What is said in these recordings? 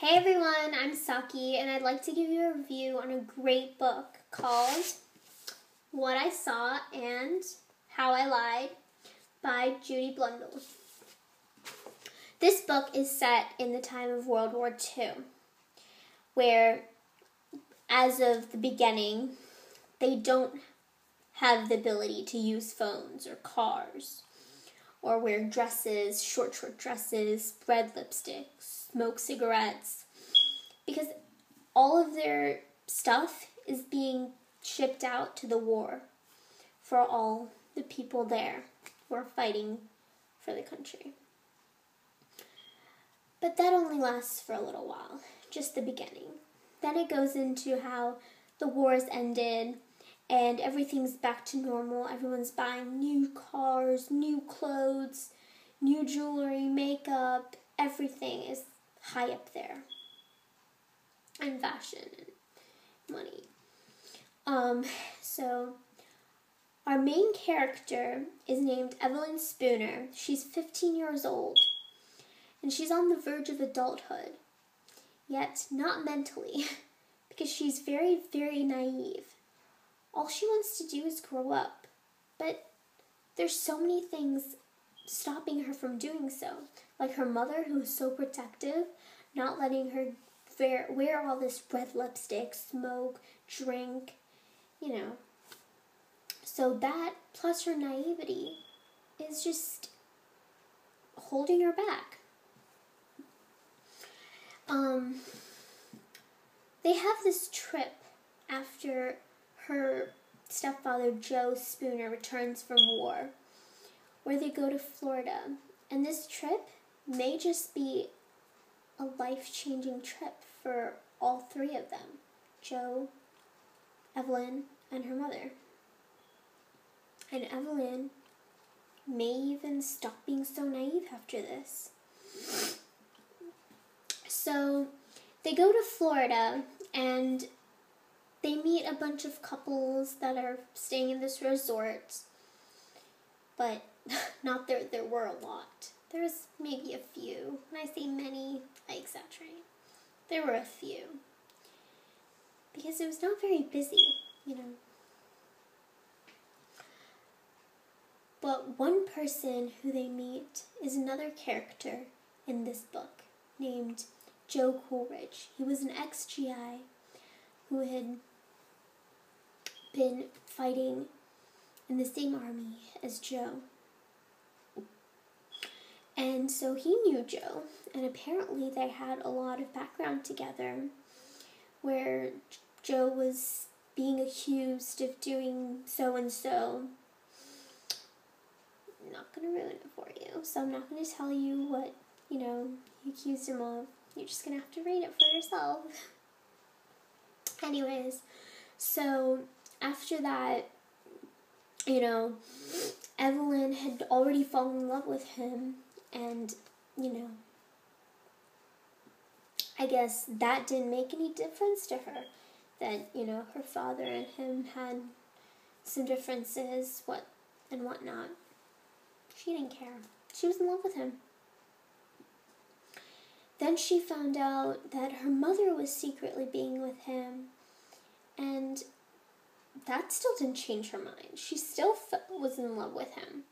Hey everyone, I'm Saki, and I'd like to give you a review on a great book called What I Saw and How I Lied by Judy Blundell. This book is set in the time of World War II, where, as of the beginning, they don't have the ability to use phones or cars, or wear dresses, short dresses, red lipsticks, smoke cigarettes, because all of their stuff is being shipped out to the war for all the people there who are fighting for the country. But that only lasts for a little while, just the beginning. Then it goes into how the war's ended and everything's back to normal. Everyone's buying new cars, new clothes, new jewelry, makeup. Everything is high up there. And fashion and money. So our main character is named Evelyn Spooner. She's 15 years old. And she's on the verge of adulthood. Yet not mentally. Because she's very, very naive. All she wants to do is grow up. But there's so many things stopping her from doing so. Like her mother, who is so protective, not letting her wear all this red lipstick, smoke, drink, So that, plus her naivety, is just holding her back. They have this trip after her stepfather, Joe Spooner, returns from war, where they go to Florida. And this trip may just be a life-changing trip for all three of them, Joe, Evelyn, and her mother. And Evelyn may even stop being so naive after this. So they go to Florida and they meet a bunch of couples that are staying in this resort, but not there were a lot. There's maybe a few. When I say many, I exaggerate. There were a few. Because it was not very busy, But one person who they meet is another character in this book named Joe Coolidge. He was an ex-GI who had been fighting in the same army as Joe. And so he knew Joe, and apparently they had a lot of background together where Joe was being accused of doing so-and-so. I'm not going to ruin it for you, so I'm not going to tell you what, he accused him of. You're just going to have to read it for yourself. Anyways, so after that, Evelyn had already fallen in love with him, and, I guess that didn't make any difference to her, that, her father and him had some differences, and whatnot. She didn't care. She was in love with him. Then she found out that her mother was secretly being with him, and that still didn't change her mind. She still was in love with him.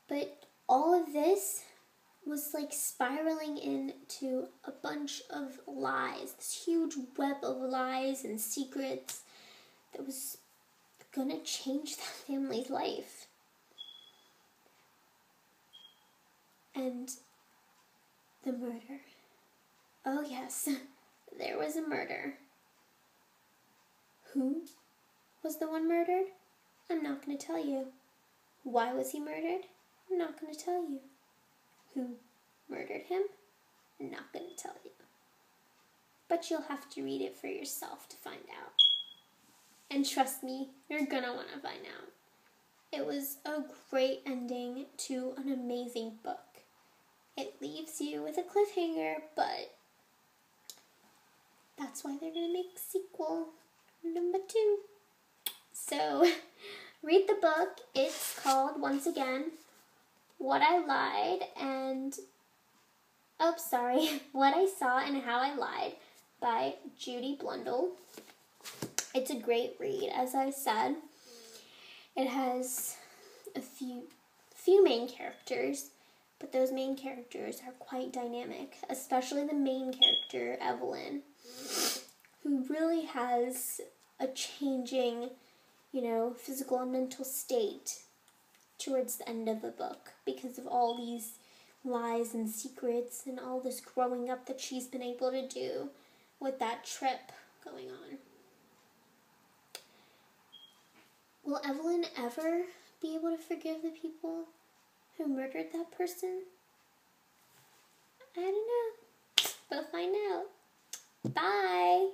But all of this was like spiraling into a bunch of lies, this huge web of lies and secrets that was gonna change that family's life. And the murder. Oh yes, there was a murder. Who was the one murdered? I'm not going to tell you. Why was he murdered? I'm not going to tell you. Who murdered him? I'm not going to tell you. But you'll have to read it for yourself to find out. And trust me, you're going to want to find out. It was a great ending to an amazing book. It leaves you with a cliffhanger, but that's why they're going to make sequel number 2. So, read the book. It's called, once again, What I Lied and, What I Saw and How I Lied by Judy Blundell. It's a great read, as I said. It has a few main characters, but those main characters are quite dynamic, especially the main character, Evelyn, who really has a changing, physical and mental state towards the end of the book because of all these lies and secrets and all this growing up that she's been able to do with that trip going on. Will Evelyn ever be able to forgive the people who murdered that person? I don't know. We'll find out. Bye!